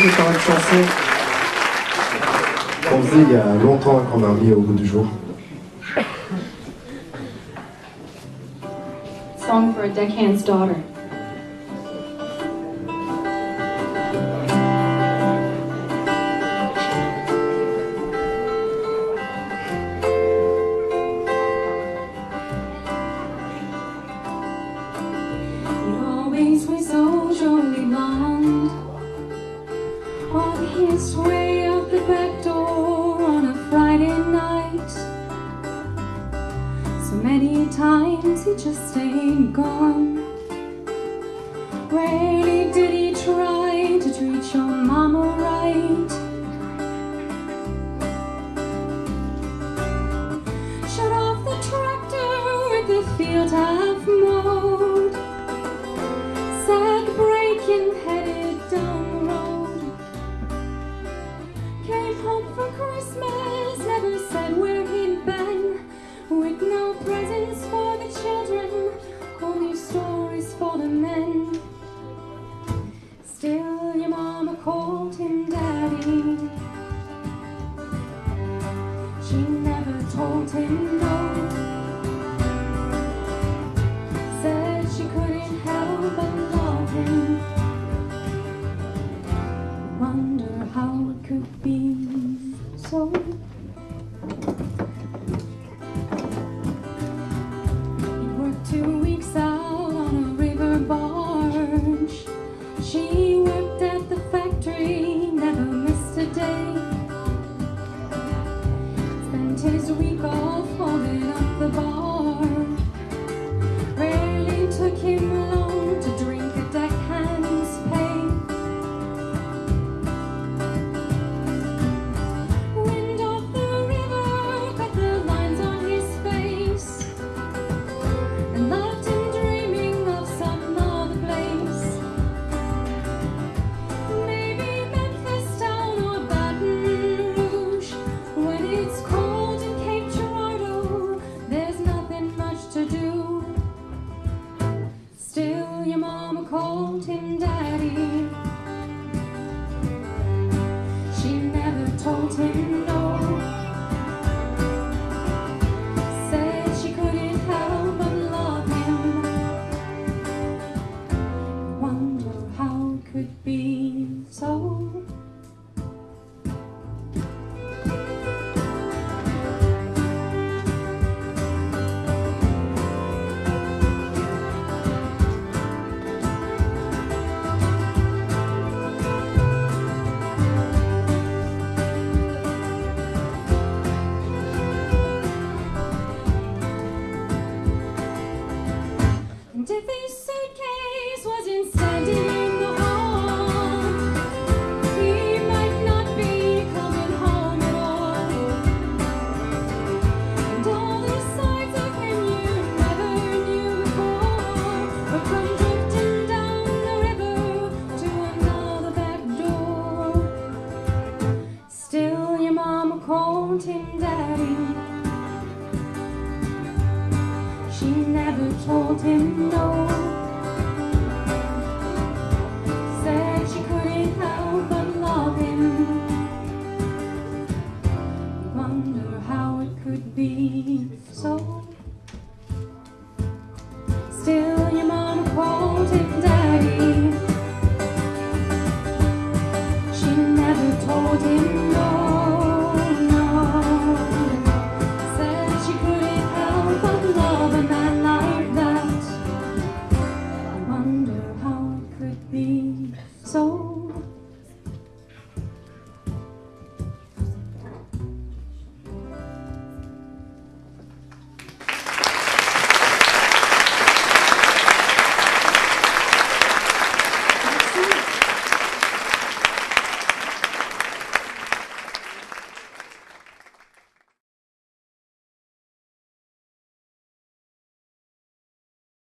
aussi les paroles de chansons qu'on faisait il y a longtemps et qu'on a remis au bout du jour. Song for a deckhand's daughter. Was so jolly blonde on his way out the back door on a Friday night. So many times he just stayed gone. Rarely did he try to treat your mama right. Shut off the tractor at the field half mowed. Sack breaking, headed down the road. Came home for Christmas, never said where he'd been. With no presents for the children, only stories for the men. Still your mama called him daddy. She never told him no. Said she couldn't help but love him. Wonder how it could be so. He worked 2 weeks out on a river barge. She worked at the factory, never missed a day. Spent his week off holding up the bar. Rarely took him long to drink a deckhand's pay. Wind off the river, cut the lines on his face, and left him dreaming of some other place. Maybe Memphis town or Baton Rouge. When it's cold in Cape Girardeau, there's nothing much to do. Still your mama called him daddy. She never told him no. Said she couldn't help but love him. Wonder how it could be so. And if his suitcase wasn't standing in the hall, he might not be coming home at all. And all the sides of him you never knew before would come drifting down the river to another back door. Still your mama called him daddy. She never told him no. Said she couldn't help but love him. Wonder how it could be so. Still